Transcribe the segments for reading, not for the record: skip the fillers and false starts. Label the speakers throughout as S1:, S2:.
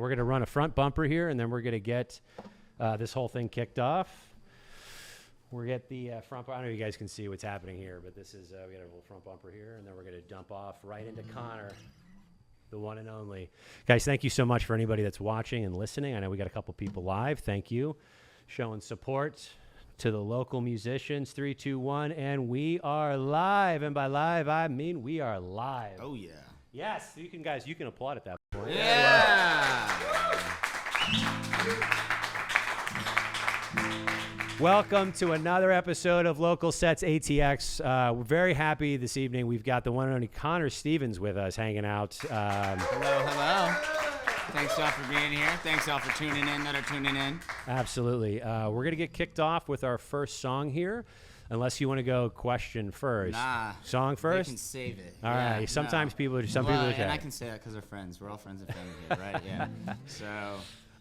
S1: we're gonna run a front bumper here, and then we're gonna get this whole thing kicked off. We'll get the front. I don't know if you guys can see what's happening here, but this is we got a little front bumper here, and then we're gonna dump off right into Connor, the one and only. Guys, thank you so much for anybody that's watching and listening. I know we got a couple people live. Thank you, showing support to the local musicians. 3, 2, 1, and we are live. And by live, I mean we are live.
S2: Oh yeah.
S1: Yes, you can applaud at that point.
S2: Yeah.
S1: Welcome to another episode of Local Sets ATX. We're very happy this evening. We've got the one and only Connor Stevens with us hanging out.
S2: Hello. Thanks all for being here. Thanks all for tuning in that are tuning in.
S1: Absolutely. We're going to get kicked off with our first song here, unless you want to go question first.
S2: Nah.
S1: Song first?
S2: We can save it.
S1: All right. Sometimes people are
S2: and I can say that because we're friends. We're all friends and family here, right? Yeah. So.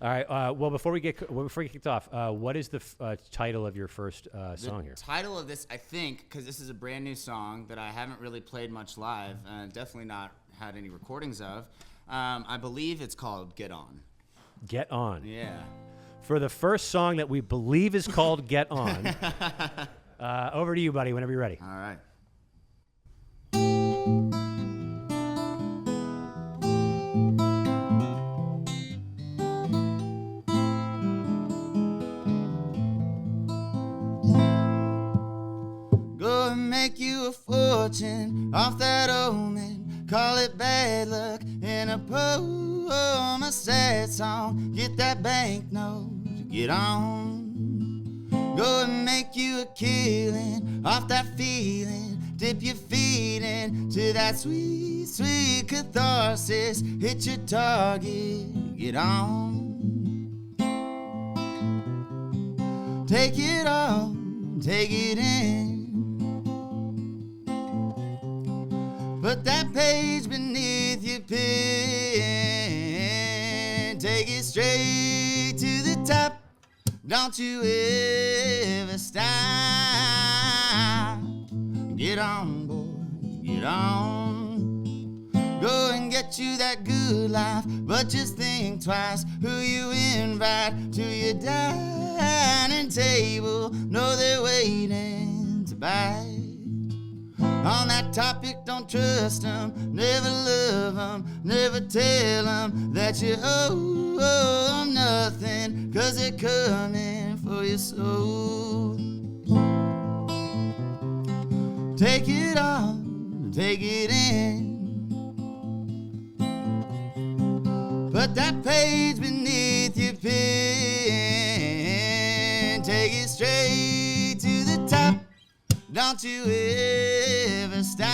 S1: All right. Well, before we get kicked off, what is the title of your first song here?
S2: The title of this, I think, because this is a brand new song that I haven't really played much live, definitely not had any recordings of. I believe it's called Get On.
S1: Get On.
S2: Yeah.
S1: For the first song that we believe is called Get On, over to you, buddy, whenever you're ready.
S2: All right. Go and make you a fortune off that omen. Call it bad luck in a poem, a sad song. Get that banknote, get on. Go and make you a killing off that feeling. Dip your feet into that sweet, sweet catharsis. Hit your target, get on. Take it all, take it in. Put that page beneath your pen. Take it straight to the top. Don't you ever stop. Get on, boy, get on. Go and get you that good life, but just think twice who you invite to your dining table. Know they're waiting to bite. On that topic, don't trust them, never love them, never tell them that you owe them nothing, 'cause they're coming for your soul. Take it all, take it in. Put that page beneath your pen. Take it straight to the top. Don't you ever stop.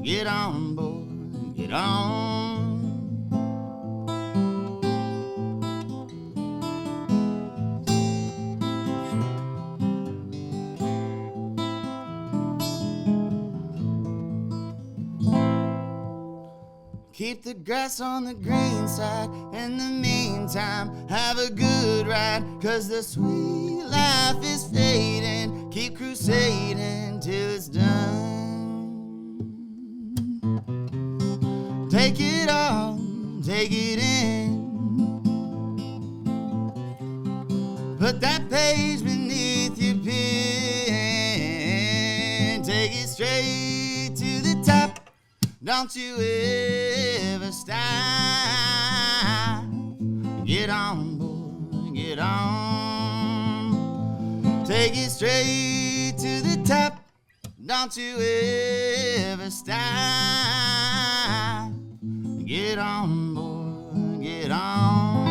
S2: Get on, boy, get on. Keep the grass on the green side. In the meantime, have a good ride, 'cause the sweet life is fading. Keep crusading till it's done. Take it all, take it in. Put that page beneath your pen. Take it straight to the top. Don't you ever stop. Get on, boy, get on. Take it straight to the top. Don't you ever stop. Get on, boy, get on.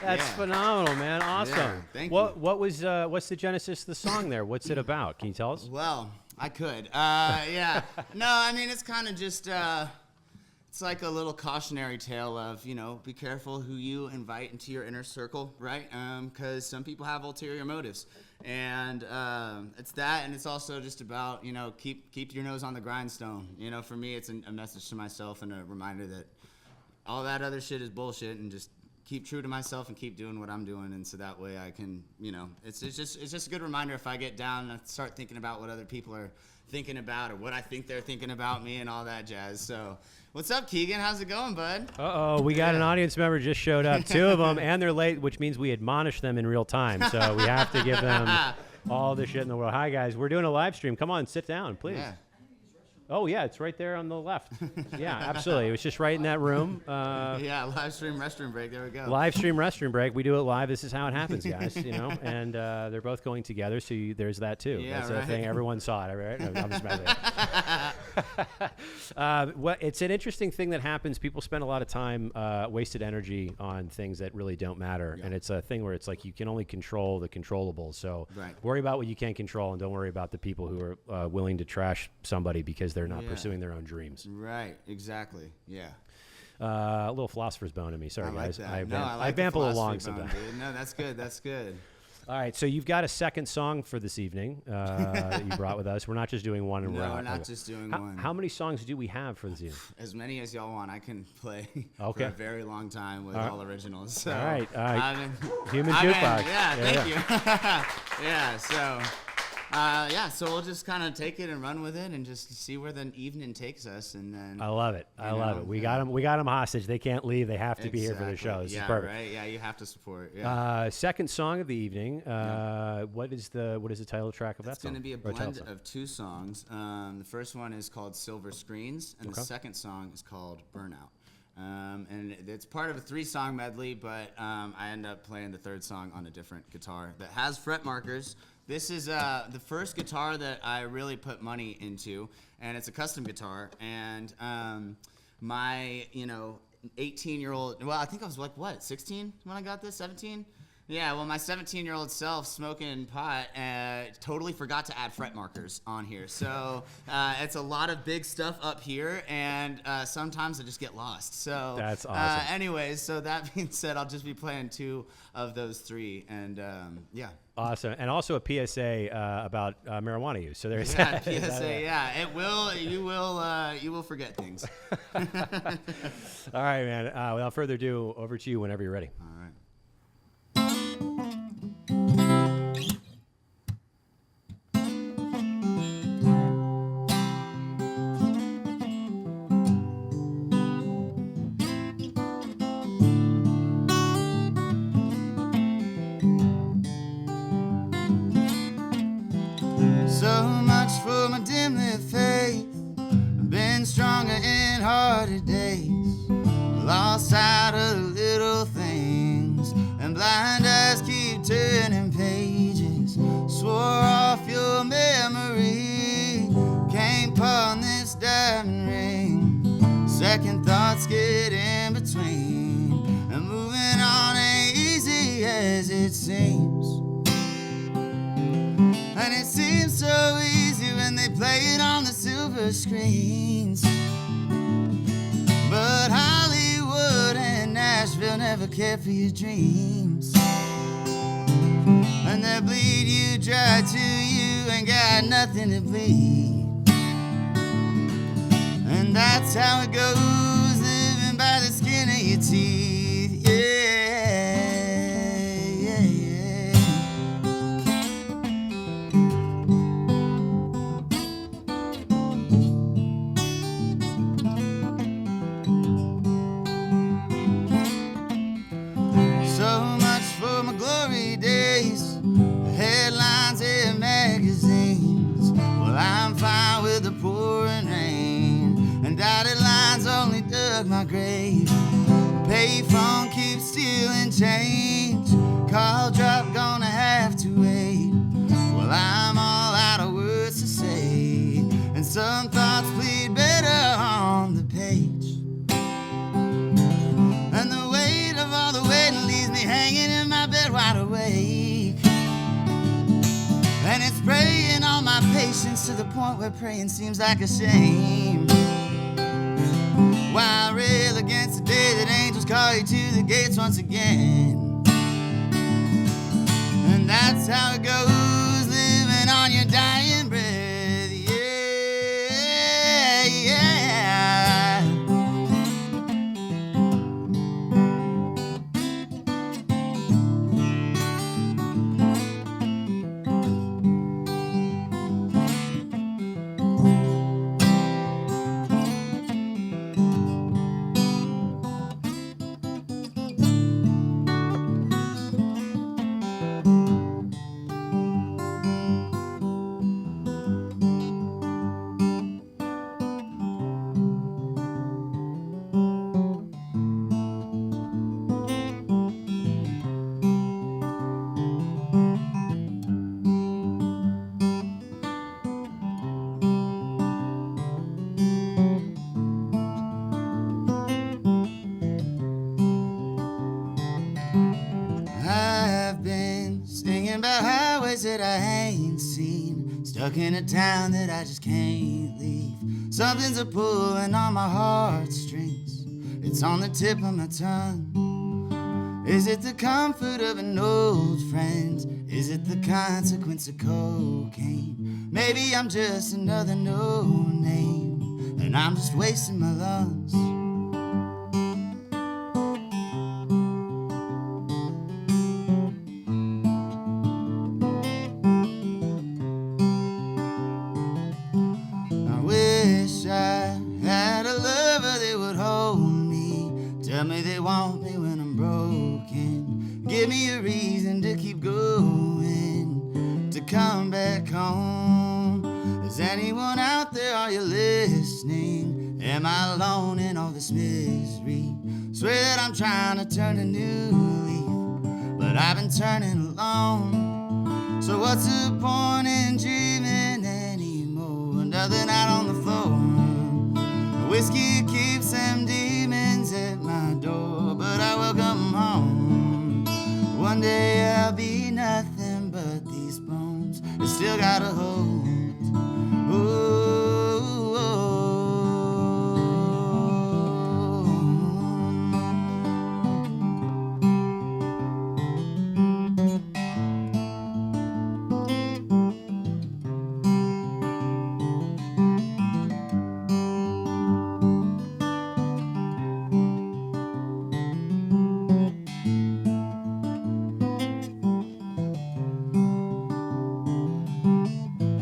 S1: That's phenomenal, man. Awesome.
S2: Yeah, thank you.
S1: What's the genesis of the song there? What's it about? Can you tell us?
S2: Well, I could. Yeah. No, I mean, it's kind of just, it's like a little cautionary tale of, be careful who you invite into your inner circle, right? Because some people have ulterior motives. And it's that, and it's also just about, keep your nose on the grindstone. For me, it's a message to myself and a reminder that all that other shit is bullshit, and just keep true to myself and keep doing what I'm doing, and so that way I can, it's just a good reminder if I get down and start thinking about what other people are thinking about or what I think they're thinking about me and all that jazz. So, what's up, Keegan? How's it going, bud?
S1: We got an audience member just showed up, 2 of them, and they're late, which means we admonish them in real time. So we have to give them all the shit in the world. Hi, guys. We're doing a live stream. Come on, sit down, please.
S2: Yeah.
S1: Oh, yeah, it's right there on the left. Yeah, absolutely. It was just right in that room.
S2: Yeah, live stream restroom break. There we go.
S1: Live stream restroom break. We do it live. This is how it happens, guys, and they're both going together, so there's that, too.
S2: Yeah,
S1: that's
S2: right.
S1: the thing. Everyone saw it, right? No, I'm just messing with it. It's an interesting thing that happens. People spend a lot of time, wasted energy on things that really don't matter, and it's a thing where it's like you can only control the controllables, so worry about what you can't control and don't worry about the people who are willing to trash somebody because they're not pursuing their own dreams.
S2: Right, exactly, yeah.
S1: A little philosopher's bone in me. Sorry,
S2: like
S1: guys.
S2: that.
S1: I vample along sometimes.
S2: No, that's good. That's good.
S1: All right, so you've got a second song for this evening that you brought with us. We're not just doing one.
S2: No, we're not just doing one.
S1: How many songs do we have for this evening?
S2: As many as y'all want. I can play for
S1: Okay.
S2: a very long time with all originals. So,
S1: all right. Human
S2: Thank
S1: jukebox.
S2: you. Yeah, so we'll just kind of take it and run with it and just see where the evening takes us, and then
S1: I love it. I love it. We got them hostage. They can't leave. They have to be here for the show. This is perfect.
S2: Right. Yeah, you have to support. Yeah.
S1: Second song of the evening. What is the title track of that song?
S2: It's going to be a blend of 2 songs. The first one is called Silver Screens, and the second song is called Burnout. And it's part of a 3-song medley, but I end up playing the third song on a different guitar that has fret markers. This is the first guitar that I really put money into, and it's a custom guitar. And my 18-year-old, well, I think I was like, 16 when I got this, 17? Yeah, well, my 17-year-old self smoking pot totally forgot to add fret markers on here. So it's a lot of big stuff up here, and sometimes I just get lost. So
S1: that's awesome.
S2: Anyways, so that being said, I'll just be playing 2 of those 3, and yeah.
S1: Awesome, and also a PSA about marijuana use. So there's
S2: that. PSA, yeah. It will. You will forget things.
S1: All right, man. Without further ado, over to you whenever you're ready.
S2: All right. So much for my dim-lit faith. I've been stronger in harder days. Lost sight of the little things, and blind eyes keep turning pages. Swore off your memory, came upon this diamond ring. Second thoughts get in between, and moving on ain't easy as it seems. And it seems so easy when they play it on the silver screens. But Hollywood and Nashville never cared for your dreams. And they'll bleed you dry till you ain't got nothing to bleed. And that's how it goes, living by the skin of your teeth. Yeah. Glory days, headlines in magazines. Well, I'm fine with the pouring rain, and dotted lines only dug my grave. Payphone keeps stealing change, call drop gonna have to wait. Well, I'm all out of words to say, and some thoughts plead better on the page. And the weight of all the waiting leaves me hanging in my bed wide awake. And it's preying on my patience to the point where praying seems like a shame. Why I rail against the day that angels call you to the gates once again. And that's how it goes, living on your dying breath. Yeah, yeah. ain't seen. Stuck in a town that I just can't leave. Something's a pulling on my heartstrings. It's on the tip of my tongue. Is it the comfort of an old friend? Is it the consequence of cocaine? Maybe I'm just another no name, and I'm just wasting my lungs. I wish I had a lover that would hold me, tell me they want me when I'm broken, give me a reason to keep going, to come back home. Is anyone out there, are you listening? Am I alone in all this misery? Swear that I'm trying to turn a new leaf, but I've been turning alone. So what's the point in dreaming anymore? Another night on the floor, whiskey keeps them demons at my door, but I welcome home. One day I'll be nothing but these bones that still got a hold. Ooh,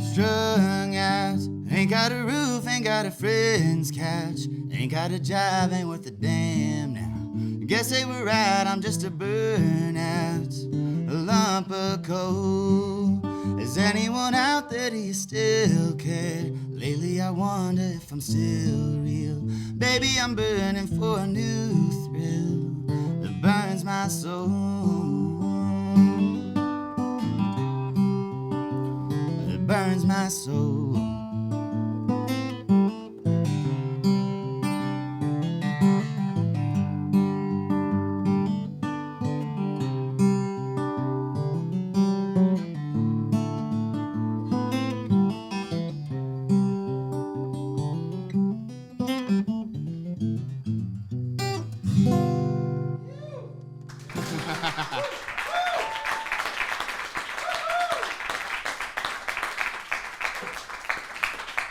S2: strung out, ain't got a roof, ain't got a friend's couch, ain't got a job, ain't worth a damn now. Guess they were right, I'm just a burnout, a lump of coal. Is anyone out there, do you still care? Lately I wonder if I'm still real. Baby, I'm burning for a new thrill that burns my soul. It burns my soul.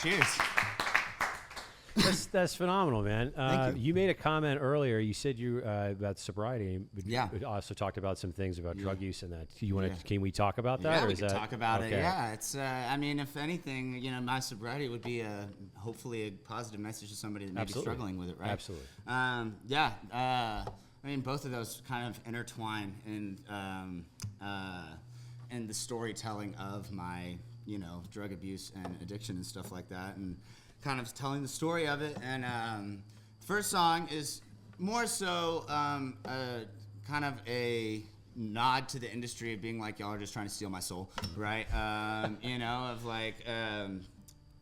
S2: Cheers.
S1: That's phenomenal, man.
S2: Thank you.
S1: You made a comment earlier. You said you about sobriety. But
S2: Yeah.
S1: You also talked about some things about drug use and that. You want to?
S2: Yeah.
S1: Can we talk about that?
S2: Yeah,
S1: or
S2: we
S1: is
S2: can
S1: that,
S2: talk about it.
S1: okay.
S2: Yeah, it's. I mean, if anything, my sobriety would be hopefully a positive message to somebody that may
S1: Absolutely.
S2: be struggling with it, right?
S1: Absolutely.
S2: Yeah. I mean, both of those kind of intertwine in the storytelling of my, drug abuse and addiction and stuff like that, and kind of telling the story of it. And the first song is more so kind of a nod to the industry of being like, y'all are just trying to steal my soul, right? Of like,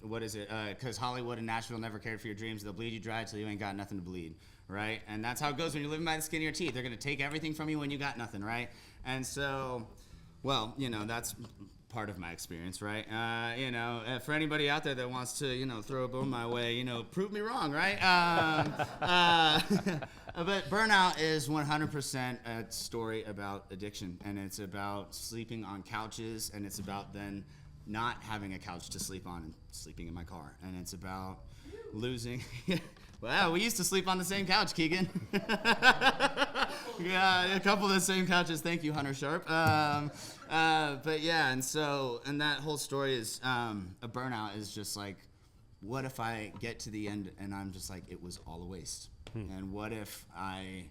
S2: what is it? Because Hollywood and Nashville never cared for your dreams. They'll bleed you dry till you ain't got nothing to bleed, right? And that's how it goes when you're living by the skin of your teeth. They're going to take everything from you when you got nothing, right? And so, well, that's part of my experience, right? For anybody out there that wants to, throw a bone my way, prove me wrong, right? But burnout is 100% a story about addiction, and it's about sleeping on couches, and it's about then not having a couch to sleep on and sleeping in my car, and it's about losing. Wow, we used to sleep on the same couch, Keegan. Yeah, a couple of the same couches. Thank you, Hunter Sharp. But yeah, and that whole story is a burnout is just like, what if I get to the end and I'm just like, it was all a waste? And what if I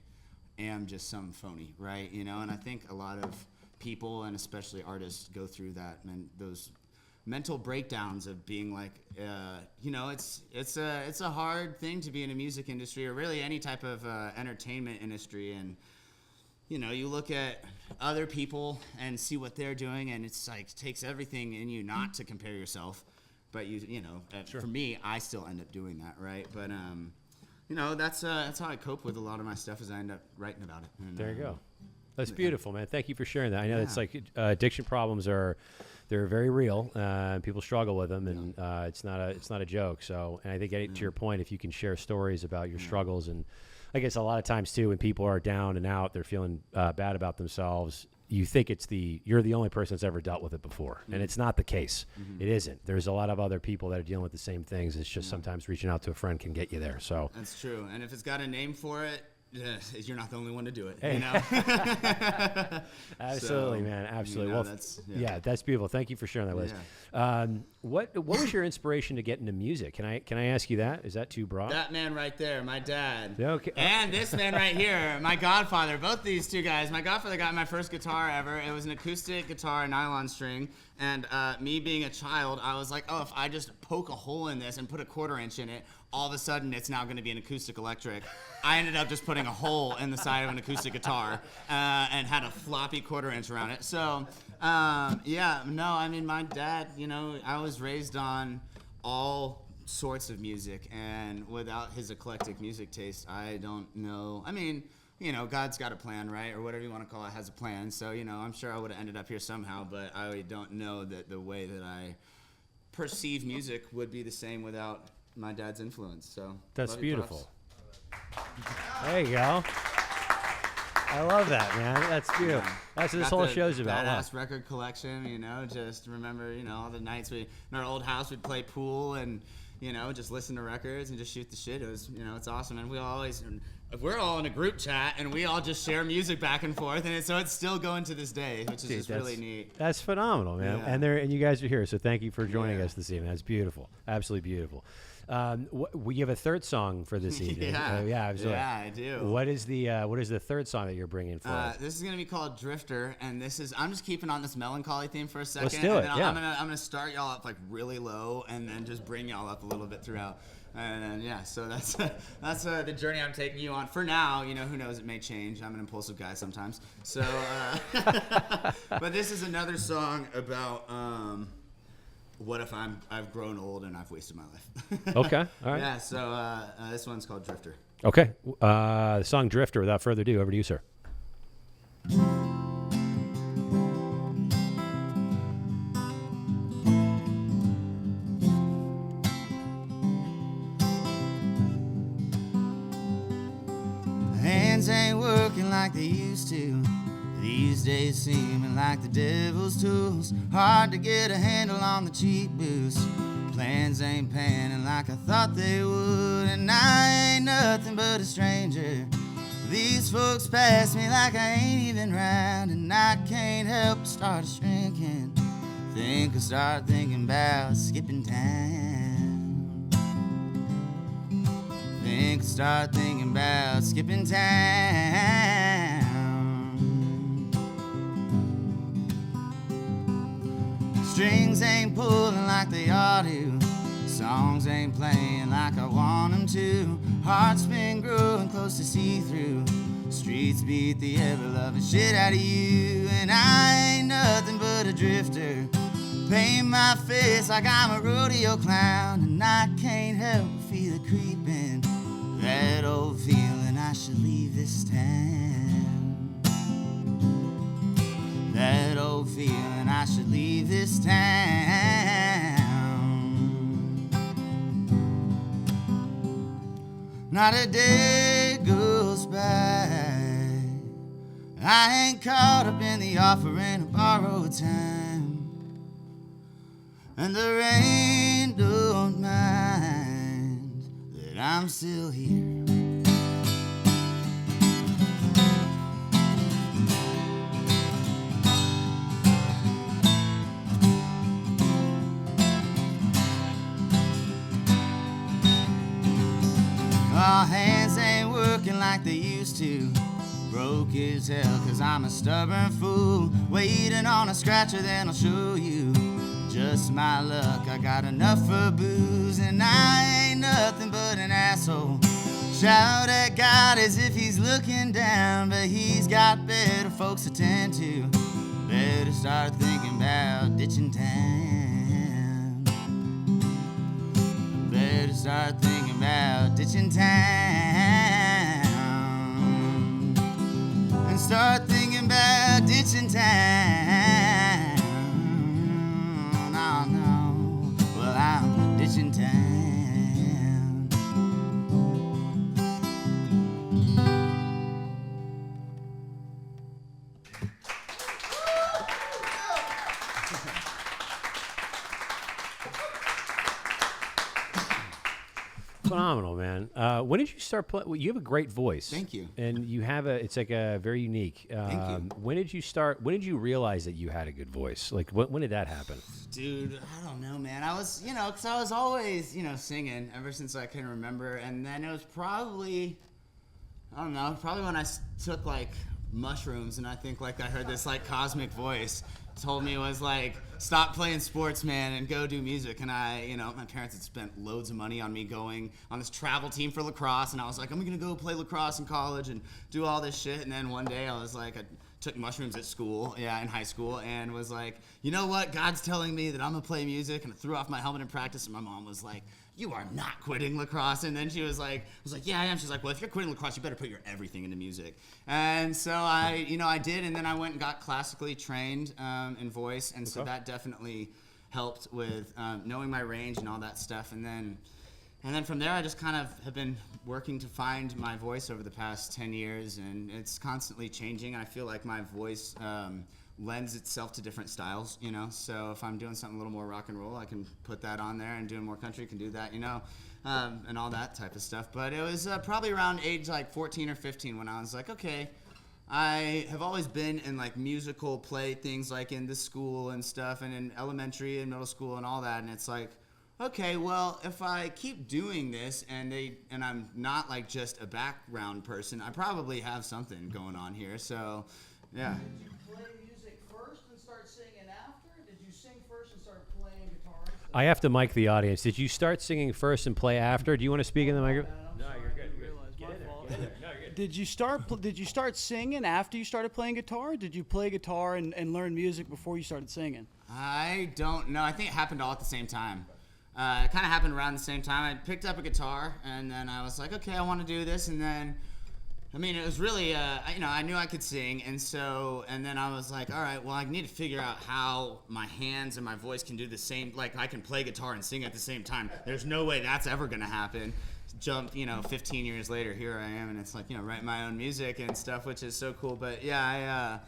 S2: am just some phony, right? And I think a lot of people, and especially artists, go through that, and those mental breakdowns of being like, it's a hard thing to be in a music industry or really any type of entertainment industry. And you look at other people and see what they're doing, and it's like takes everything in you not to compare yourself, but
S1: Sure.
S2: For me, I still end up doing that, right? But that's how I cope with a lot of my stuff, is I end up writing about it. And,
S1: There you go. That's beautiful, man. Thank you for sharing that. I know it's like addiction problems they're very real. People struggle with them, and it's not a joke. So, and I think to your point, if you can share stories about your struggles, and I guess a lot of times too, when people are down and out, they're feeling bad about themselves. You think you're the only person that's ever dealt with it before, and it's not the case. It isn't. There's a lot of other people that are dealing with the same things. It's just sometimes reaching out to a friend can get you there. So
S2: that's true. And if it's got a name for it, you're not the only one to do it.
S1: Hey.
S2: You know?
S1: Absolutely, man. Absolutely.
S2: You know,
S1: well, that's beautiful. Thank you for sharing that, Liz. What was your inspiration to get into music? Can I ask you that? Is that too broad?
S2: That man right there, my dad.
S1: Okay.
S2: And this man right here, my godfather. Both these two guys. My godfather got my first guitar ever. It was an acoustic guitar, nylon string. And me being a child, I was like, oh, if I just poke a hole in this and put a 1/4 inch in it, all of a sudden it's now going to be an acoustic electric. I ended up just putting a hole in the side of an acoustic guitar and had a floppy 1/4 inch around it. So, I mean, my dad, I was raised on all sorts of music, and without his eclectic music taste, I don't know. I mean, God's got a plan, right? Or whatever you want to call it has a plan. So, I'm sure I would have ended up here somehow, but I don't know that the way that I perceive music would be the same without my dad's influence. So
S1: that's beautiful. There you go. I love that, man. That's beautiful. That's what this whole show's about.
S2: Badass record collection, just remember, all the nights in our old house we'd play pool and, just listen to records and just shoot the shit. It was, it's awesome. And we're all in a group chat and we all just share music back and forth, and so it's still going to this day, which is just really neat.
S1: That's phenomenal, man.
S2: Yeah.
S1: And you guys are here, so thank you for joining us this evening. That's beautiful. Absolutely beautiful. We have a third song for this evening.
S2: Yeah, I do.
S1: What is the third song that you're bringing for us?
S2: This is gonna be called Drifter, and I'm just keeping on this melancholy theme for a second.
S1: Let's do it.
S2: And then I'm gonna start y'all up like really low, and then just bring y'all up a little bit throughout. And so that's the journey I'm taking you on for now. Who knows? It may change. I'm an impulsive guy sometimes. So, but this is another song about. What if I've grown old and I've wasted my life?
S1: Okay, all right.
S2: Yeah, so this one's called Drifter.
S1: Okay, the song Drifter. Without further ado, over to you, sir.
S2: Hands ain't working like they used to. These days seeming like the devil's tools. Hard to get a handle on the cheap boost. Plans ain't panning like I thought they would. And I ain't nothing but a stranger. These folks pass me like I ain't even round. And I can't help but start shrinking. I'll start thinking about skipping town. I'll start thinking about skipping town. Strings ain't pulling like they ought to. Songs ain't playing like I want them to. Heart's been growing close to see-through. Streets beat the ever-loving shit out of you. And I ain't nothing but a drifter. Paint my face like I'm a rodeo clown. And I can't help but feel it creeping. That old feeling I should leave this town. That old feeling I should leave this town. Not a day goes by I ain't caught up in the offering of borrowed time. And the rain don't mind that I'm still here. Our hands ain't working like they used to. Broke as hell cause I'm a stubborn fool. Waiting on a scratcher then I'll show you. Just my luck, I got enough for booze. And I ain't nothing but an asshole. Shout at God as if he's looking down. But he's got better folks to tend to. Better start thinking about ditching town. Better start thinking about ditching town. And start thinking about ditching town. No, no, well, I'm ditching town.
S1: Phenomenal, man. When did you start playing? Well, you have a great voice.
S2: Thank you.
S1: And you have it's like a very unique.
S2: Thank you.
S1: When did you start? When did you realize that you had a good voice? Like, when did that happen?
S2: Dude, I don't know, man. I was, because I was always, singing ever since I can remember. And then it was probably, I don't know, probably when I took, like, mushrooms, and I think, like, I heard this, like, cosmic voice told me it was like, stop playing sports, man, and go do music. And I, my parents had spent loads of money on me going on this travel team for lacrosse, and I was like, I'm gonna go play lacrosse in college and do all this shit. And then one day I was like, I took mushrooms at school, in high school, and was like, you know what, God's telling me that I'm gonna play music. And I threw off my helmet in practice, and my mom was like, you are not quitting lacrosse. And then she was like, yeah, I am. She's like, well, if you're quitting lacrosse, you better put your everything into music. And so I did, and then I went and got classically trained in voice, and so that definitely helped with knowing my range and all that stuff. And then from there, I just kind of have been working to find my voice over the past 10 years, and it's constantly changing. I feel like my voice lends itself to different styles, so if I'm doing something a little more rock and roll, I can put that on there, and doing more country, can do that, and all that type of stuff. But it was probably around age like 14 or 15 when I was like, okay, I have always been in like musical play things, like in the school and stuff, and in elementary and middle school and all that, and it's like, okay, well, if I keep doing this and I'm not like just a background person, I probably have something going on here. So, yeah.
S3: Did you play music first and start singing after? Did you sing first and start playing guitar?
S1: I have to mic the audience. Did you start singing first and play after? Do you want to speak in the microphone?
S3: No, you're good. Get in there. No, you're good. Did you start singing after you started playing guitar? Or did you play guitar and learn music before you started singing?
S2: I don't know. I think it happened all at the same time. It kind of happened around the same time. I picked up a guitar, and then I was like, okay, I want to do this. And then, it was really, I knew I could sing. And then I was like, all right, well, I need to figure out how my hands and my voice can do the same. Like, I can play guitar and sing at the same time. There's no way that's ever going to happen. Jump, 15 years later, here I am. And it's like, write my own music and stuff, which is so cool. But yeah,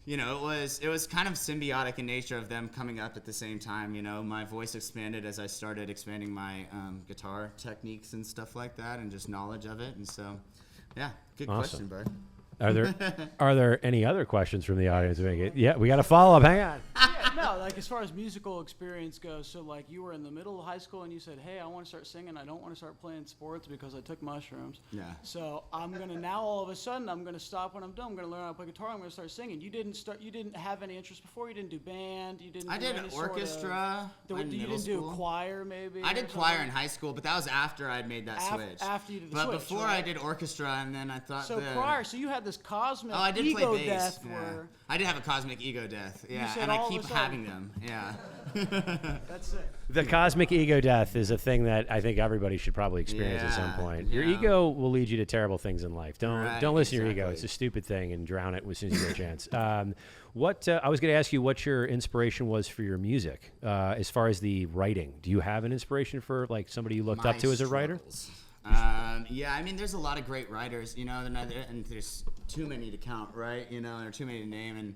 S2: it was kind of symbiotic in nature of them coming up at the same time. My voice expanded as I started expanding my guitar techniques and stuff like that, and just knowledge of it. And so, yeah, good
S1: Awesome.
S2: question, bud.
S1: Are there any other questions from the audience? Yeah, we got a follow up. Hang on.
S3: Yeah, no, like as far as musical experience goes, so like you were in the middle of high school and you said, hey, I want to start singing. I don't want to start playing sports because I took mushrooms.
S2: Yeah.
S3: So I'm going to now all of a sudden, I'm going to stop when I'm done. I'm going to learn how to play guitar. I'm going to start singing. You didn't have any interest before? You didn't do band?
S2: I did orchestra in
S3: you
S2: middle
S3: didn't
S2: school.
S3: do choir maybe?
S2: I did choir in high school, but that was after I'd made that switch.
S3: After you did the
S2: but
S3: switch,
S2: before
S3: right?
S2: I did orchestra, and then I thought
S3: So choir, so you had this cosmic
S2: I did
S3: ego
S2: play bass.
S3: death
S2: Yeah.
S3: where...
S2: I did have a cosmic ego death, yeah,
S3: said
S2: and I
S3: all of
S2: keep
S3: a sudden-
S2: having them, yeah.
S3: That's it.
S1: The cosmic ego death is a thing that I think everybody should probably experience at some
S2: Yeah,
S1: point. Your
S2: yeah.
S1: ego will lead you to terrible things in life. Don't listen to your ego.
S2: exactly.
S1: It's a stupid thing, and drown it as soon as you get a chance. I was going to ask you what your inspiration was for your music, as far as the writing. Do you have an inspiration for like somebody you looked up to as a writer?
S2: Yeah, there's a lot of great writers, and there's too many to count, right? Or too many to name, and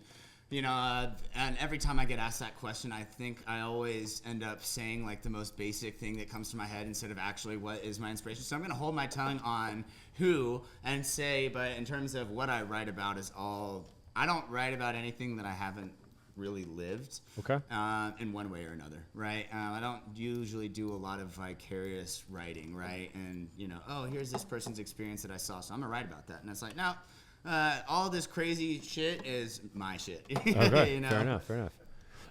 S2: and every time I get asked that question, I think I always end up saying like the most basic thing that comes to my head instead of actually what is my inspiration. So I'm going to hold my tongue on who and say, but in terms of what I write about I don't write about anything that I haven't really lived.
S1: Okay.
S2: In one way or another, right? I don't usually do a lot of vicarious writing, right? And, here's this person's experience that I saw, so I'm going to write about that. And it's like, no. All this crazy shit is my shit.
S1: Okay, fair enough.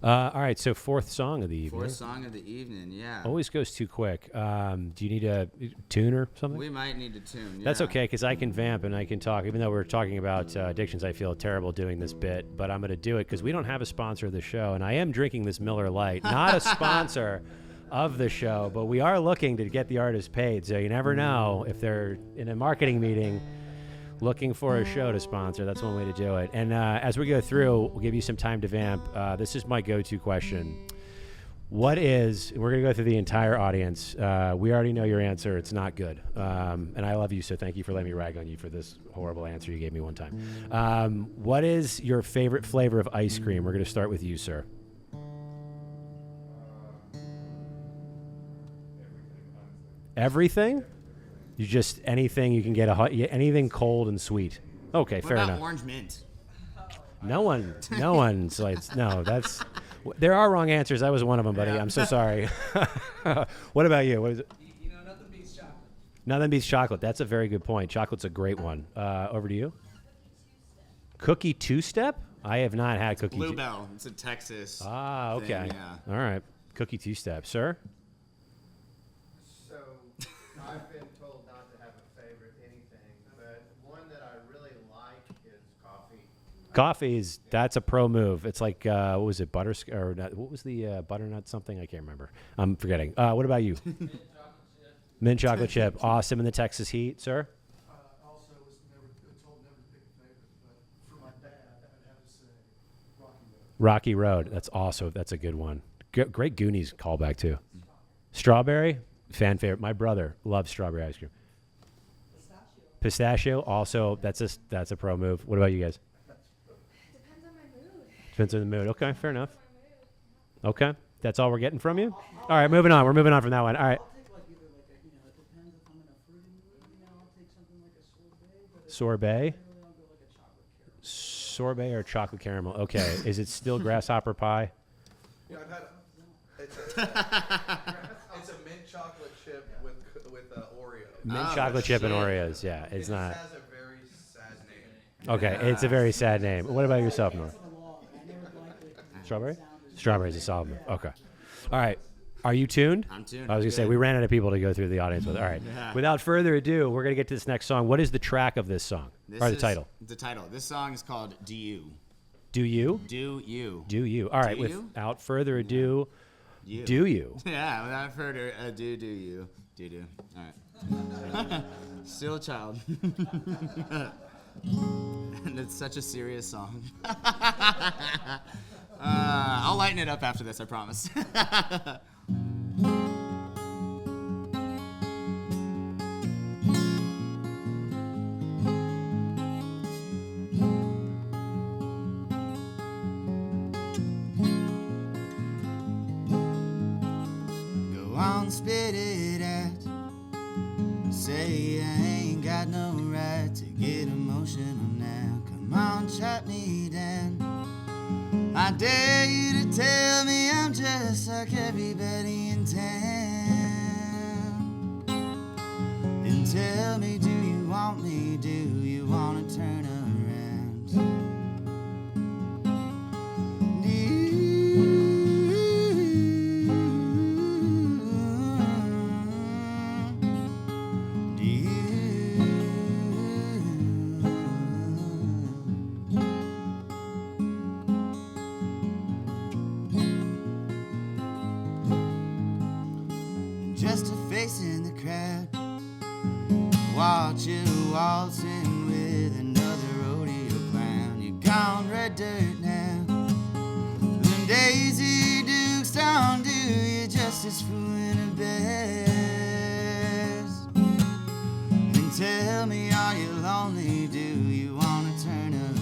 S1: All right, so fourth song of the evening.
S2: Fourth song of the evening, yeah.
S1: Always goes too quick. Do you need a tune or something?
S2: We might need to tune, yeah.
S1: That's okay, because I can vamp and I can talk. Even though we're talking about addictions, I feel terrible doing this bit, but I'm going to do it because we don't have a sponsor of the show, and I am drinking this Miller Lite. Not a sponsor of the show, but we are looking to get the artist paid, so you never know if they're in a marketing meeting. Looking for a show to sponsor. That's one way to do it. And as we go through, we'll give you some time to vamp. This is my go-to question. We're going to go through the entire audience. We already know your answer. It's not good. And I love you, so thank you for letting me rag on you for this horrible answer you gave me one time. What is your favorite flavor of ice cream? We're going to start with you, sir. Everything? You just, anything you can get, anything cold and sweet. Okay, fair enough.
S2: Orange mint?
S1: No one's like, no, that's... There are wrong answers. That was one of them, buddy. Yeah. I'm so sorry. What about you? What is it?
S4: Nothing beats chocolate.
S1: Nothing beats chocolate. That's a very good point. Chocolate's a great one. Over to you. Cookie two-step? I have not had cookie.
S2: Bluebell. It's a Texas.
S1: Ah, okay.
S2: Thing, yeah.
S1: All right. Cookie two-step, sir.
S5: So I've been told not to have a favorite anything, but one that I really like is coffee.
S1: That's a pro move. It's like, what was it, butterscotch, or not, what was the butternut something? I can't remember. I'm forgetting. What about you? Mint chocolate chip. Awesome in the Texas heat, sir?
S6: Also was told never to pick a favorite, but for my dad, I would have to say Rocky Road.
S1: Rocky Road. That's also, that's a good one. Great Goonies callback, too. Strawberry, fan favorite. My brother loves strawberry ice cream. Pistachio, also, that's a pro move. What about you guys?
S7: Depends on my mood.
S1: Depends on the mood. Okay, fair enough. Okay, that's all we're getting from you? All right, moving on. We're moving on from that one. All right.
S3: I'll take like either like a, it depends if I'm in a fruity mood, I'll take something like a sorbet. But
S1: Sorbet?
S3: generally I'll go like a chocolate caramel.
S1: Sorbet or chocolate caramel. Okay, is it still grasshopper pie?
S4: Yeah, I've had it's a mint chocolate chip with Oreo.
S1: Mint chocolate chip and Oreos. Yeah,
S4: It
S1: it's
S4: just
S1: not.
S4: has a very sad name.
S1: Okay, it's a very sad name. What about yourself, Nora? Strawberry? Strawberry's a solid move. Okay. All right. Are you tuned?
S2: I'm tuned.
S1: I was going to say, we ran out of people to go through the audience with. All right.
S2: Yeah.
S1: Without further ado, we're going to get to this next song. What is the track of this song? Or the title?
S2: The title. This song is called Do You.
S1: Do You?
S2: Do You.
S1: Do You. All right.
S2: Do you?
S1: Without further ado,
S2: You.
S1: Do You?
S2: Yeah, without further ado, Do You. Do. All right. Still a child. And it's such a serious song. I'll lighten it up after this, I promise. Go on, spit it out. Say you ain't got no right to get emotional now. Come on, chop me down. I dare you to tell me I'm just like everybody in town. And tell me, do you want me? Do you want to turn around? Just a face in the crowd, watch you waltzing with another rodeo clown. You're gone red dirt now. When Daisy Dukes don't do you justice, fooling a best. And tell me, are you lonely? Do you want to turn around?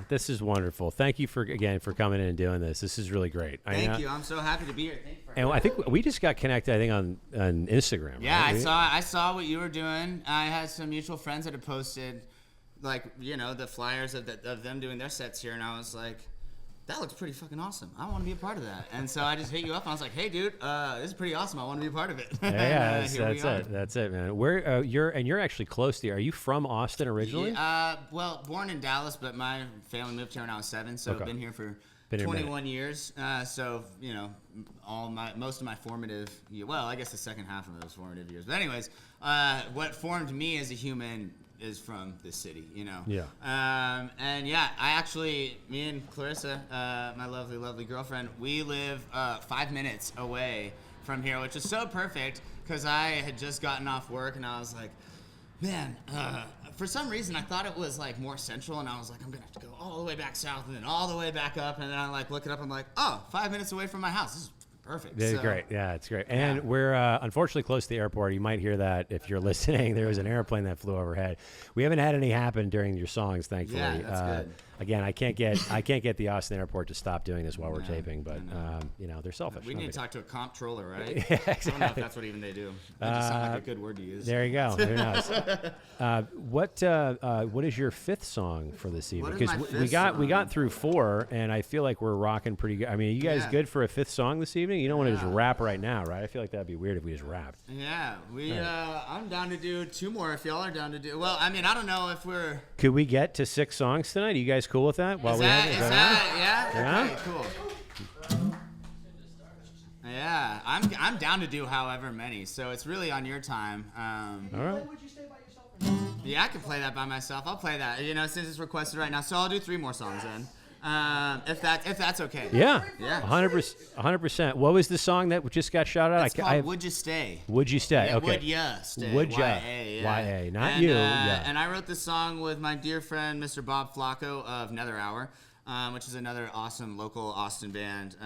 S1: This is wonderful. Thank you for coming in and doing this. This is really great.
S2: Thank you. I'm so happy to be here. Thank you for
S1: And I think we just got connected, I think, on Instagram.
S2: Yeah,
S1: right?
S2: I saw what you were doing. I had some mutual friends that had posted, like, the flyers of them doing their sets here, and I was like, that looks pretty fucking awesome. I want to be a part of that. And so I just hit you up, and I was like, hey, dude, this is pretty awesome. I want to be a part of it.
S1: Yeah, that's it, man. Where you're actually close to. Are you from Austin originally?
S2: Well, born in Dallas, but my family moved here when I was 7, so I've been here for 21 years. So most of my formative, I guess the second half of those formative years. But anyways, what formed me as a human is from this city,
S1: Yeah.
S2: And yeah, me and Clarissa, my lovely, lovely girlfriend, we live 5 minutes away from here, which is so perfect because I had just gotten off work and I was like, man, for some reason I thought it was like more central, and I was like, I'm gonna have to go all the way back south and then all the way back up, and then I look it up, I'm like, 5 minutes away from my house. This is perfect.
S1: It's great. Yeah, it's great. And we're unfortunately close to the airport. You might hear that if you're listening. There was an airplane that flew overhead. We haven't had any happen during your songs, thankfully.
S2: Yeah, that's good.
S1: Again, I can't get the Austin airport to stop doing this while we're taping, but they're selfish.
S2: We need to talk to a comptroller, right?
S1: Yeah, exactly.
S2: I don't know if that's what even they do. That just sounds like a good word to use.
S1: There you go. Who knows? What is your fifth song for this evening?
S2: What is my
S1: Because we got through 4, and I feel like we're rocking pretty good. I mean, are you guys
S2: Yeah.
S1: good for a 5th song this evening? You don't want to just rap right now, right? I feel like that'd be weird if we just rapped.
S2: Yeah, I'm down to do 2 more if y'all are down to do. Well, I mean, I don't know if we're.
S1: Could we get to 6 songs tonight? Are you guys cool with that?
S2: Yeah?
S1: Yeah?
S2: Okay, cool. Yeah, I'm down to do however many, so it's really on your time.
S1: All right.
S3: Would you stay by yourself?
S2: Yeah, I can play that by myself. I'll play that, since it's requested right now. So I'll do 3 more songs then, if that's okay.
S1: Yeah.
S2: Yeah.
S1: 100%. What was the song that just got shouted out?
S2: It's called Would You Stay?
S1: Would You Stay?
S2: Yeah,
S1: Okay.
S2: Would Ya Stay?
S1: Would ya?
S2: Y-A, yeah.
S1: Y-A, not
S2: and,
S1: you. Yeah.
S2: And I wrote this song with my dear friend, Mr. Bob Flacco of Nether Hour, which is another awesome local Austin band.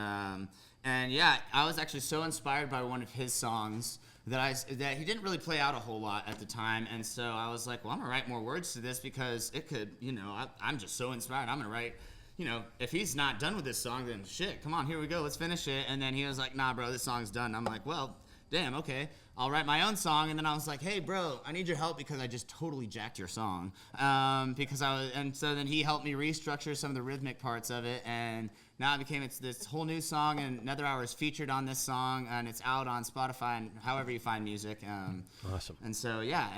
S2: And yeah, I was actually so inspired by one of his songs that he didn't really play out a whole lot at the time. And so I was like, well, I'm going to write more words to this because it could, I'm just so inspired. I'm going to write, if he's not done with this song, then shit, come on, here we go, let's finish it. And then he was like, nah, bro, this song's done. I'm like, well, damn, okay, I'll write my own song. And then I was like, hey, bro, I need your help because I just totally jacked your song. And so then he helped me restructure some of the rhythmic parts of it, and now it's this whole new song, and Nether Hour is featured on this song, and it's out on Spotify and however you find music.
S1: Awesome.
S2: And so, yeah.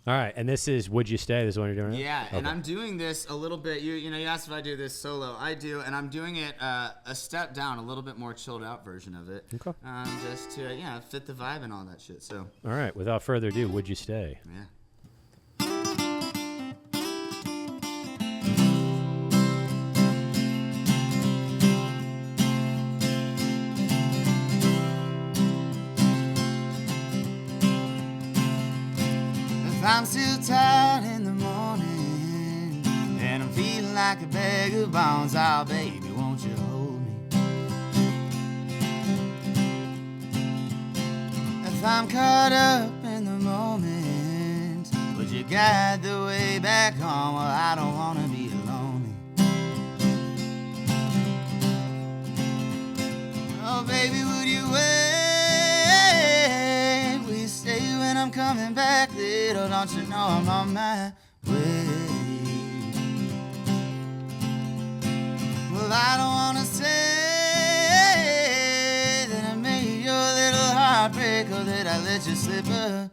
S1: All right, and this is Would You Stay? This is what you're doing right now?
S2: Yeah,
S1: Okay.
S2: and I'm doing this a little bit. You asked if I do this solo. I do, and I'm doing it a step down, a little bit more chilled out version of it.
S1: Okay.
S2: Just to fit the vibe and all that shit. So.
S1: All right, without further ado, Would You Stay?
S2: Yeah. I'm still tired in the morning, and I'm feeling like a bag of bones. Oh, baby, won't you hold me? If I'm caught up in the moment, would you guide the way back home? Well, I don't want to be lonely. Oh, baby, would you wait? Will you stay when I'm coming back? Little don't you know I'm on my way. Well, I don't wanna say that I made your little heart break, or that I let you slip away.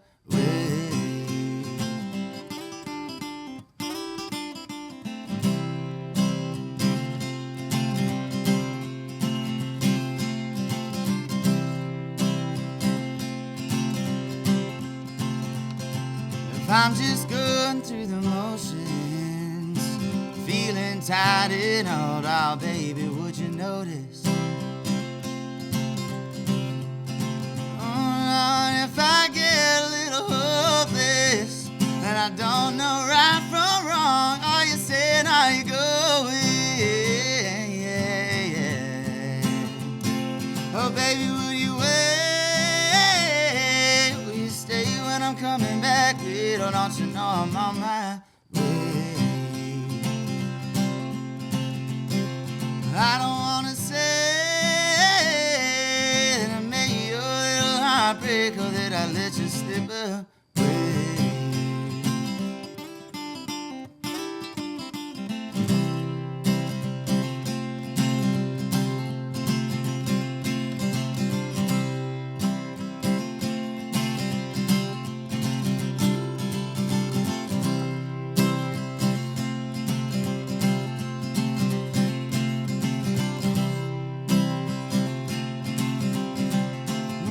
S2: I'm just going through the motions, feeling tired and old. Oh, baby, would you notice? Oh, if I get a little hopeless, and I don't know right from wrong, are you saying, are you going? Oh, baby, would you wait? Will you stay when I'm coming back? Little don't you know I'm on my way. I don't wanna say that I made you a little heartbreak or that I let you slip away.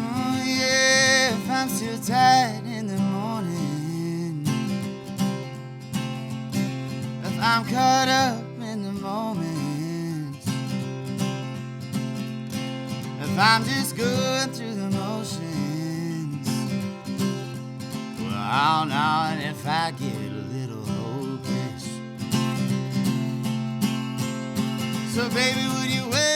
S2: Oh yeah, if I'm still tired in the morning, if I'm caught up in the moment, if I'm just going through the motions, well, I'll know and if I get a little hopeless. So baby, would you wait?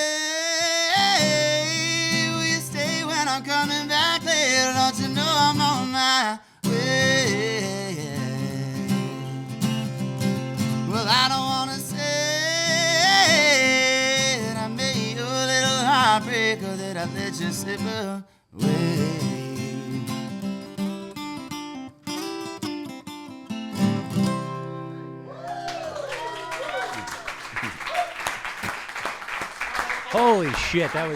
S2: Will you stay when I'm coming back later? Don't you know I'm on my way? Well, I don't wanna say that I made you a little heartbreak or that I let you slip away.
S1: Holy shit, that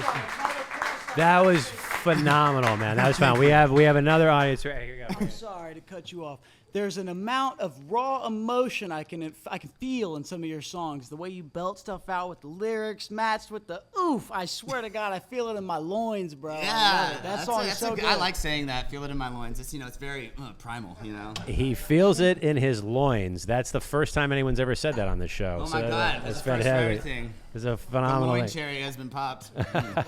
S1: was phenomenal, man. That was fun. We have another audience right here. You go.
S3: I'm sorry to cut you off. There's an amount of raw emotion I can feel in some of your songs. The way you belt stuff out with the lyrics matched with the oof. I swear to God, I feel it in my loins, bro. I love it. That song is so good.
S2: I like saying that. Feel it in my loins. It's it's very primal.
S1: He feels it in his loins. That's the first time anyone's ever said that on this show.
S2: Oh my God, that's the first for everything.
S1: It's a
S2: The
S1: phenomenal
S2: loin
S1: thing.
S2: cherry has been popped. Yeah.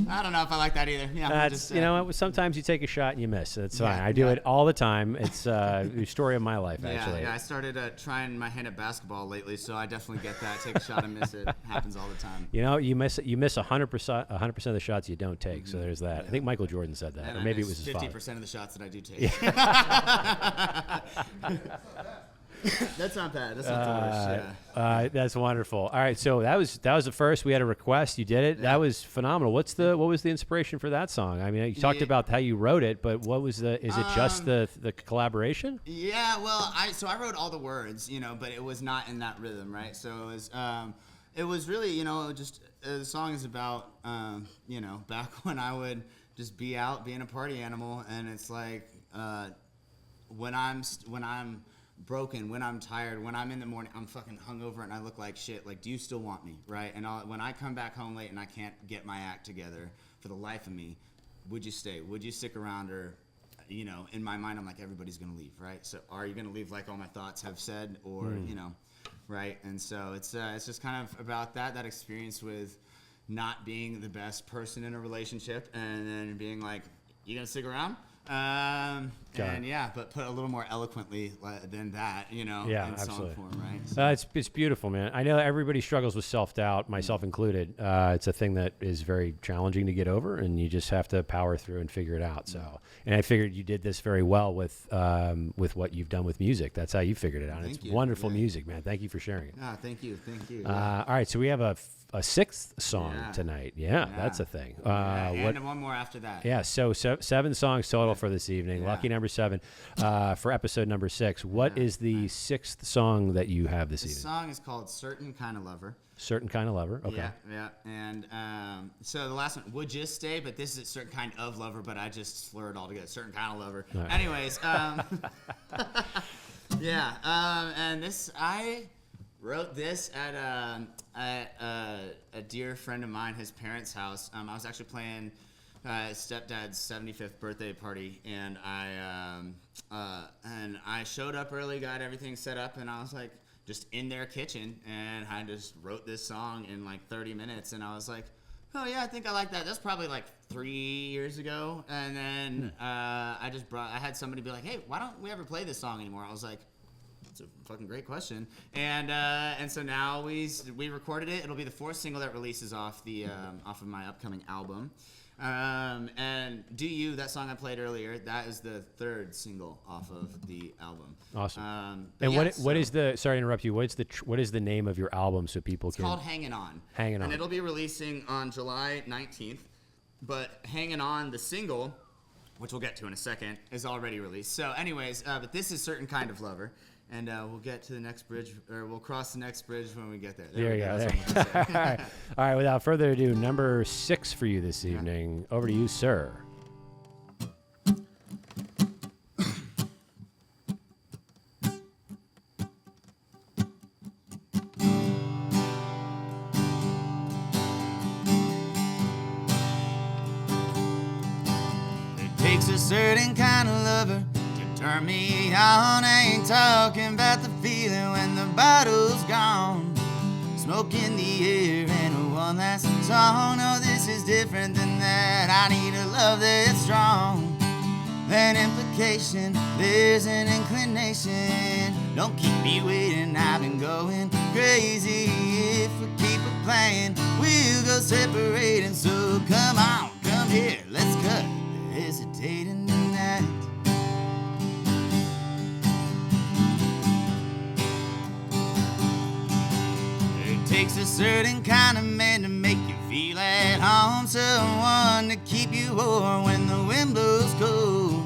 S2: I don't know if I like that either. Yeah,
S1: That's you know what? Sometimes you take a shot and you miss. That's fine. I do it all the time. It's the story of my life, actually.
S2: Yeah, I started trying my hand at basketball lately, so I definitely get that. Take a shot and miss it. Happens all the time.
S1: You know, you miss 100% of the shots you don't take. So there's that. I think Michael Jordan said that,
S2: And
S1: or
S2: I
S1: maybe it
S2: miss
S1: was his father.
S2: 50% of the shots that I do take. That's not bad. That's not the worst. Yeah.
S1: That's wonderful. All right, so that was the first. We had a request. You did it.
S2: Yeah.
S1: That was phenomenal. What was the inspiration for that song? I mean, you talked about how you wrote it, but what was the? Is it just the collaboration?
S2: Yeah, well, I wrote all the words, but it was not in that rhythm, right? So it was really, just the song is about, back when I would just be out being a party animal, and it's like when I'm broken, when I'm tired, when I'm in the morning, I'm fucking hungover and I look like shit. Like, do you still want me, right? And when I come back home late and I can't get my act together for the life of me, would you stay? Would you stick around? Or, in my mind, I'm like, everybody's gonna leave, right? So, are you gonna leave like all my thoughts have said, or right? And so it's just kind of about that experience with not being the best person in a relationship, and then being like, you gonna stick around? But put a little more eloquently than that, in
S1: absolutely.
S2: song form, right?
S1: It's beautiful, man. I know everybody struggles with self-doubt, myself included. It's a thing that is very challenging to get over, and you just have to power through and figure it out. So, and I figured you did this very well with what you've done with music. That's how you figured it out.
S2: Thank
S1: It's
S2: you.
S1: wonderful music, man. Thank you for sharing it.
S2: Thank you.
S1: All right, so we have a sixth song tonight. Yeah, that's a thing.
S2: And one more after that.
S1: Yeah, so 7 songs total for this evening.
S2: Yeah.
S1: Lucky number 7 for episode number 6. What is the 6th song that you have this
S2: The
S1: evening?
S2: song is called Certain Kind of Lover.
S1: Certain Kind of Lover. Okay.
S2: Yeah. And so the last one, Would Just Stay, but this is a certain kind of lover, but I just slur it all together. Certain kind of lover.
S1: All right.
S2: Anyways, and this, I wrote this at a dear friend of mine, his parents' house. I was actually playing his stepdad's 75th birthday party, and I showed up early, got everything set up, and I was like just in their kitchen, and I just wrote this song in like 30 minutes, and I was like, oh yeah, I think I like that. That's probably like 3 years ago, and then I had somebody be like, hey, why don't we ever play this song anymore? I was like, it's a fucking great question. And so now we recorded it. It'll be the 4th single that releases off of my upcoming album. And Do You, that song I played earlier, that is the 3rd single off of the album.
S1: Awesome. And what is the, sorry to interrupt you, what is the name of your album so people
S2: it's
S1: can?
S2: called Hangin' On.
S1: Hangin' On.
S2: And it'll be releasing on July 19th. But Hangin' On, the single, which we'll get to in a second, is already released. So anyways, but this is Certain Kind of Lover. And we'll get to the next bridge, or we'll cross the next bridge when we get there.
S1: There you go.
S2: That's all I'm gonna say.
S1: All right, without further ado, number 6 for you this evening. Over to you, sir.
S2: It takes a certain kind of lover to turn me on. I ain't talking about the feeling when the bottle's gone. Smoke in the air and one last song. No, this is different than that. I need a love that's strong. An implication, there's an inclination. Don't keep me waiting, I've been going crazy. If we keep it playing, we'll go separating. So come on, come here, let's cut the hesitating tonight. It takes a certain kind of man to make you feel at home. Someone to keep you warm when the wind blows cold.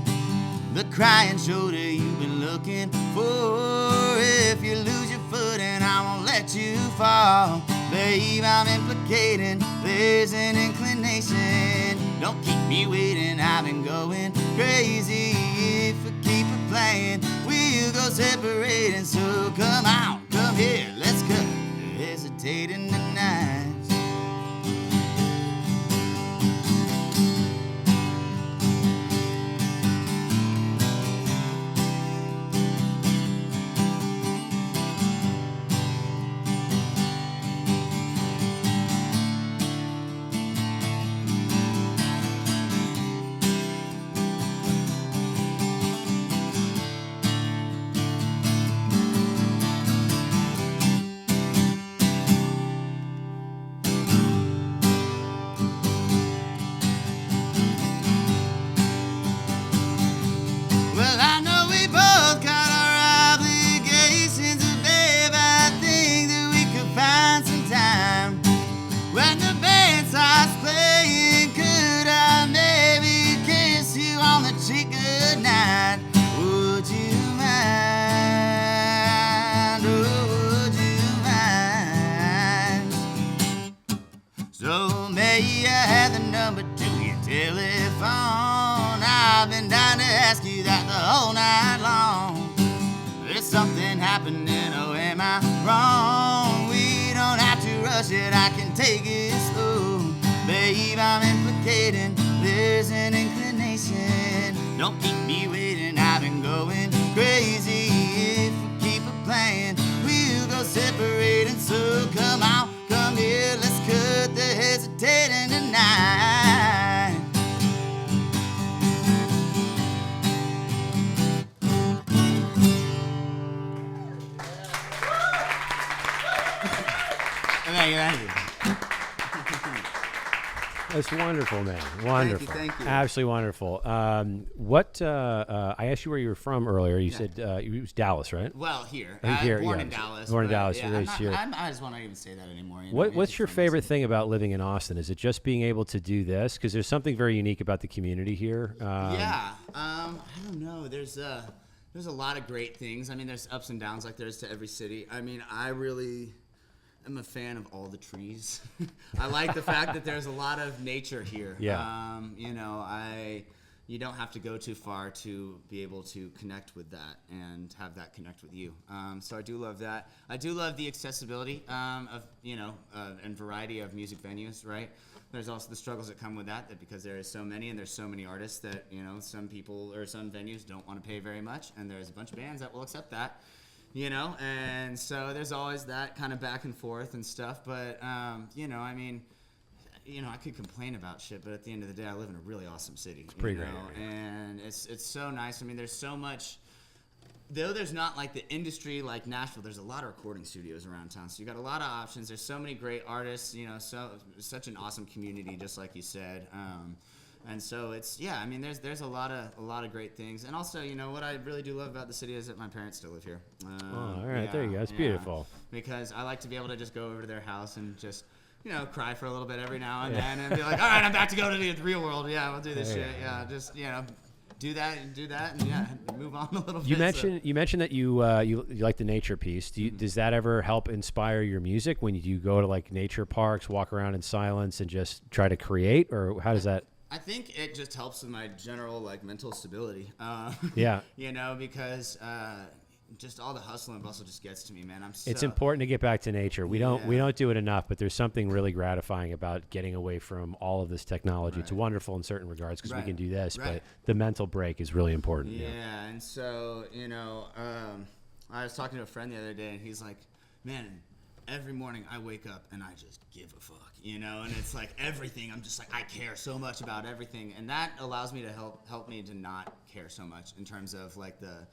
S2: The crying shoulder you've been looking for. If you lose your footing, I won't let you fall. Babe, I'm implicating, there's an inclination. Don't keep me waiting, I've been going crazy. If we keep it playing, we'll go separating. So come on, come here, let's cut the hesitating tonight. Well, I know we both got our obligations, but babe, I think that we could find some time. When the band starts playing, could I maybe kiss you on the cheek goodnight? Would you mind? Oh, would you mind? So may I have the number to your telephone? I've been dying to ask you that the whole night long. There's something happening, oh, am I wrong? We don't have to rush it, I can take it slow. Babe, I'm implicating, there's an inclination. Don't keep me waiting, I've been going crazy. If we keep it playing, we'll go separating. So come on, come here, let's cut the hesitating tonight. Thank you.
S1: That's wonderful, man. Wonderful.
S2: Thank you.
S1: Absolutely wonderful. I asked you where you were from earlier. You said it was Dallas, right?
S2: Well, here.
S1: I think here,
S2: Born
S1: yeah.
S2: in Dallas.
S1: Born in
S2: but,
S1: Dallas,
S2: Yeah,
S1: raised here.
S2: I just won't even say that anymore. You know?
S1: What's your favorite thing about living in Austin? Is it just being able to do this? Because there's something very unique about the community here.
S2: I don't know. There's a lot of great things. I mean, there's ups and downs like there is to every city. I mean, I'm a fan of all the trees. I like the fact that there's a lot of nature here.
S1: Yeah.
S2: You don't have to go too far to be able to connect with that and have that connect with you. So I do love that. I do love the accessibility and variety of music venues, right? There's also the struggles that come with that because there is so many and there's so many artists that, some people or some venues don't want to pay very much, and there's a bunch of bands that will accept that. And so there's always that kind of back and forth and stuff. But, I could complain about shit, but at the end of the day, I live in a really awesome city. It's
S1: pretty great area.
S2: And it's so nice. I mean, there's so much though there's not like the industry like Nashville, there's a lot of recording studios around town. So you got a lot of options. There's so many great artists, you know, such an awesome community, just like you said. And so it's, yeah, I mean, there's a lot of great things. And also, you know, what I really do love about the city is that my parents still live here.
S1: All right, there you go. It's beautiful.
S2: Because I like to be able to just go over to their house and just, you know, cry for a little bit every now and then and be like, all right, I'm back to go to the real world. Yeah, we'll do this shit. Yeah, just, you know, do that, and yeah, move on a little bit.
S1: You mentioned that you like the nature piece. Does that ever help inspire your music when you go to like nature parks, walk around in silence, and just try to create, or how does that?
S2: I think it just helps with my general like mental stability.
S1: Yeah.
S2: You know, because just all the hustle and bustle just gets to me, man.
S1: It's important to get back to nature. We don't do it enough, but there's something really gratifying about getting away from all of this technology. Right. It's wonderful in certain regards because we can do this, but the mental break is really important.
S2: Yeah, and so, you know, I was talking to a friend the other day, and he's like, man, every morning I wake up and I just give a fuck, you know, and it's like everything. I'm just like, I care so much about everything, and that allows me to help me to not care so much in terms of like the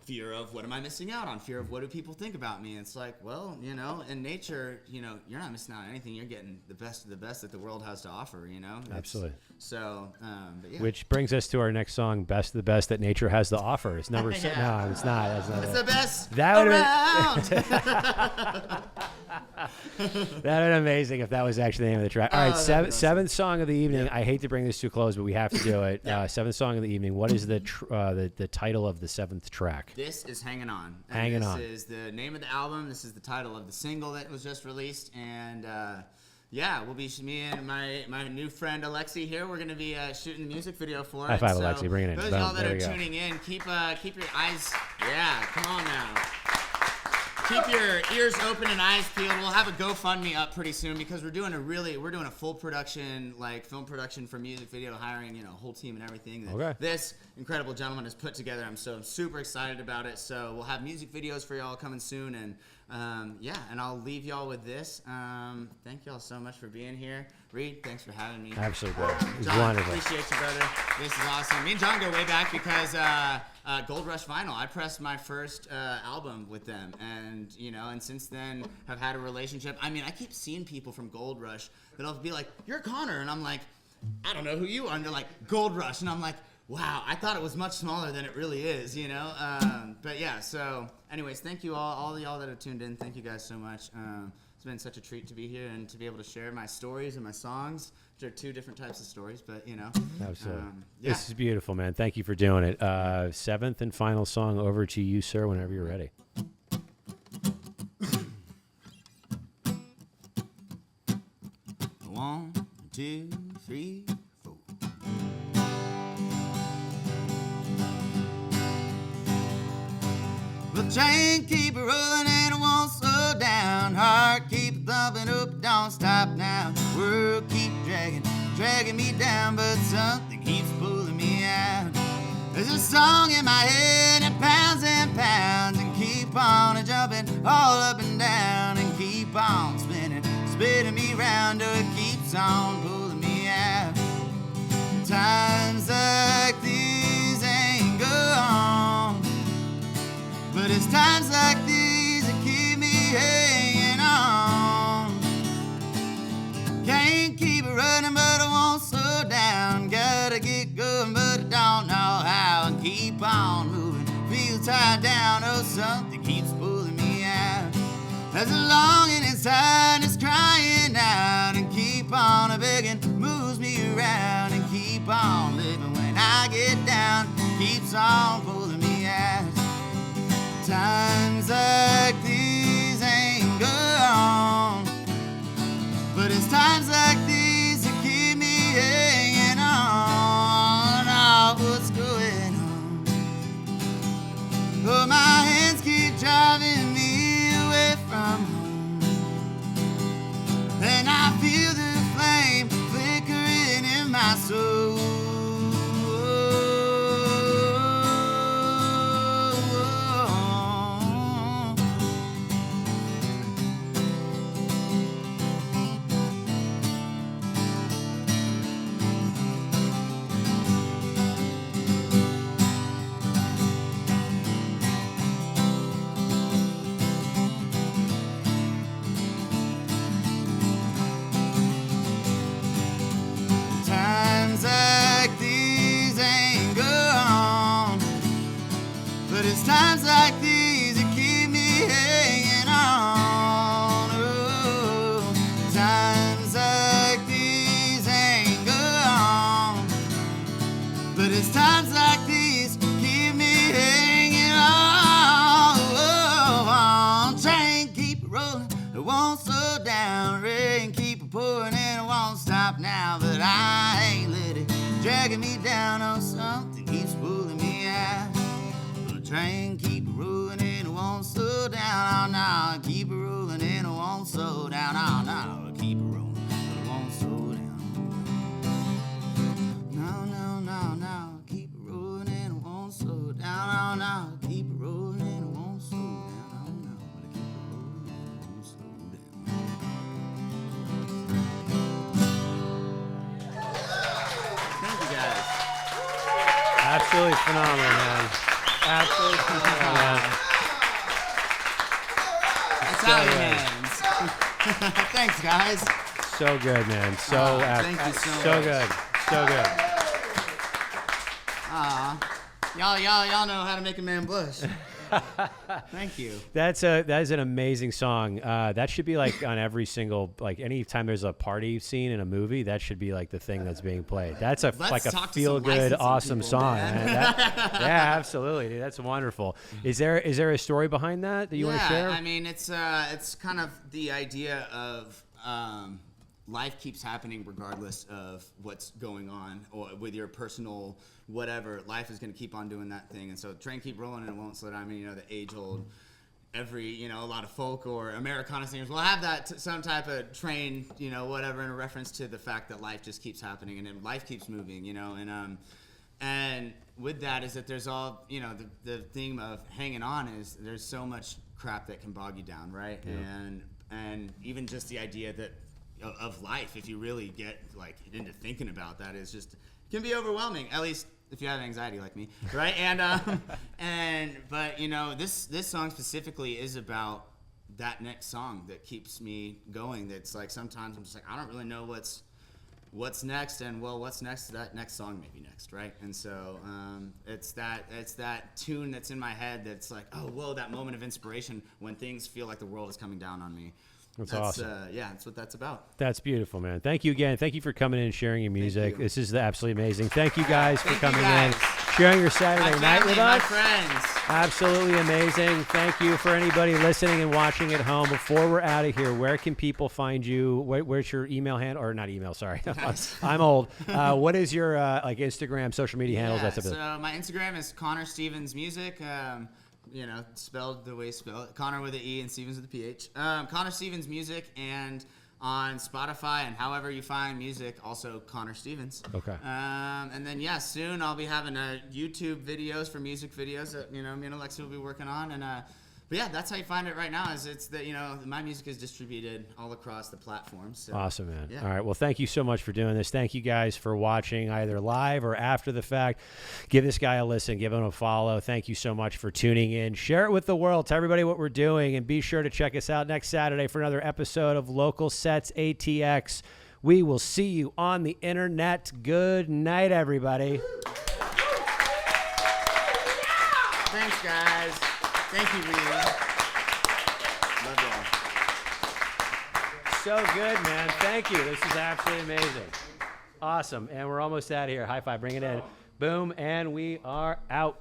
S2: fear of what am I missing out on, fear of what do people think about me. It's like, well, you know, in nature, you know, you're not missing out on anything. You're getting the best of the best that the world has to offer, you know.
S1: Absolutely.
S2: So, but yeah.
S1: Which brings us to our next song, "Best of the Best That Nature Has to Offer." It's number six. No, it's not. That's not
S2: it's
S1: it.
S2: the best
S1: That
S2: around.
S1: That would be amazing if that was actually the name of the track. All right, seventh song of the evening. Yeah. I hate to bring this to a close, but we have to do it. Seventh song of the evening. What is the title of the seventh track?
S2: This is Hanging On.
S1: Hanging On.
S2: This is the name of the album. This is the title of the single that was just released. And yeah, we'll be, me and my new friend Alexi here, we're going to be shooting the music video for it.
S1: High five, Alexi. Bring it in.
S2: Those of y'all that are tuning in, keep your eyes, come on now. Keep your ears open and eyes peeled. We'll have a GoFundMe up pretty soon because we're doing a full production, like film production for music video, hiring, you know, a whole team and everything that this incredible gentleman has put together. I'm super excited about it. So we'll have music videos for y'all coming soon, and and I'll leave y'all with this. Thank y'all so much for being here. Reed, thanks for having me.
S1: Absolutely, bro. It was
S2: John,
S1: wonderful.
S2: Appreciate you, brother. This is awesome. Me and John go way back because Gold Rush Vinyl. I pressed my first album with them, and you know, and since then have had a relationship. I mean, I keep seeing people from Gold Rush that'll be like, "You're Connor," and I'm like, "I don't know who you are." And they're like, "Gold Rush," and I'm like, wow, I thought it was much smaller than it really is, you know? But yeah, so anyways, thank you all of y'all that have tuned in. Thank you guys so much. It's been such a treat to be here and to be able to share my stories and my songs, which are two different types of stories, but you know.
S1: Absolutely. This is beautiful, man. Thank you for doing it. Seventh and final song, over to you, sir, whenever you're ready.
S2: 1, 2, 3, 4. The train keep it rolling and it won't slow down. Heart keep thumping up, don't stop now. World keep dragging me down, but something keeps pulling me out. There's a song in my head that pounds and pounds and keep on jumping all up and down and keep on spinning me round till it keeps on pulling me out. Times like these ain't gone, but it's times like these that keep me hanging on. Can't keep it running, but I won't slow down. Gotta get going, but I don't know how. And keep on moving, feel tied down. Oh, something keeps pulling me out. There's a longing inside that's crying out, and keep on begging, moves me around, and keep on living when I get down. Keeps on pulling me out. Times like these ain't gone, but it's times like these that keep me hanging on. Oh, what's going on? Oh, my hands keep driving me away from home, and I feel the flame flickering in my soul. now, but I ain't let it. Dragging me down on something keeps pulling me out. The train keep rolling and it won't slow down. Oh no, keep it rolling and it won't slow down. Oh no, keep it rolling but it won't slow down. No, no, no, no, keep it rolling and it won't slow down. Oh no, keep it rolling and it won't slow down. Oh no, but keep it rolling and it won't slow down. Thank you guys.
S1: Absolutely phenomenal, man. Absolutely phenomenal, man.
S2: Italians. Thanks, guys.
S1: So good, man.
S2: Thank you so much.
S1: good. So good.
S2: Y'all know how to make a man blush. Thank you.
S1: That is an amazing song. That should be like on every single, like anytime there's a party scene in a movie, that should be like the thing that's being played. That's
S2: Let's
S1: like a
S2: talk to
S1: feel
S2: some
S1: good,
S2: licensing
S1: awesome
S2: people,
S1: song.
S2: man.
S1: Man. Yeah, absolutely, dude. That's wonderful. Is there a story behind that you want to share?
S2: I mean, it's kind of the idea of life keeps happening regardless of what's going on or with your personal whatever. Life is going to keep on doing that thing, and so train keep rolling and it won't slow down. I mean, the age-old, a lot of folk or Americana singers will have that some type of train, whatever, in a reference to the fact that life just keeps happening and then life keeps moving, and with that is that there's all, the theme of hanging on is there's so much crap that can bog you down, right? Yeah. And even just the idea that of life, if you really get like into thinking about that, is just can be overwhelming, at least if you have anxiety like me, right? But this song specifically is about that next song that keeps me going. That's like sometimes I'm just like, I don't really know what's next, and what's next? That next song may be next, right? And so it's that tune that's in my head that's like, oh, whoa, that moment of inspiration when things feel like the world is coming down on me.
S1: That's awesome.
S2: That's what that's about.
S1: That's beautiful, man. Thank you again. Thank you for coming in and sharing your music. This is absolutely amazing. Thank you guys for coming in, sharing your Saturday night with us.
S2: My friends.
S1: Absolutely amazing. Thank you for anybody listening and watching at home. Before we're out of here, where can people find you? Where's your email handle? Or not email, sorry. I'm old. What is your like Instagram, social media handles? That stuff?
S2: So my Instagram is Connor Stevens Music. Spelled the way you spell it. Connor with an E and Stevens with a PH. Connor Stevens Music, and on Spotify and however you find music, also Connor Stevens.
S1: Okay.
S2: And then soon I'll be having YouTube videos for music videos that me and Alexia will be working on, and but yeah, that's how you find it right now. Is it's that my music is distributed all across the platforms. So,
S1: awesome, man.
S2: Yeah.
S1: All right. Well, thank you so much for doing this. Thank you guys for watching either live or after the fact. Give this guy a listen. Give him a follow. Thank you so much for tuning in. Share it with the world. Tell everybody what we're doing, and be sure to check us out next Saturday for another episode of Local Sets ATX. We will see you on the internet. Good night, everybody.
S2: Thanks, guys. Thank you, Reed. Love y'all.
S1: So good, man. Thank you. This is absolutely amazing. Awesome. And we're almost out of here. High five. Bring it in. Boom. And we are out.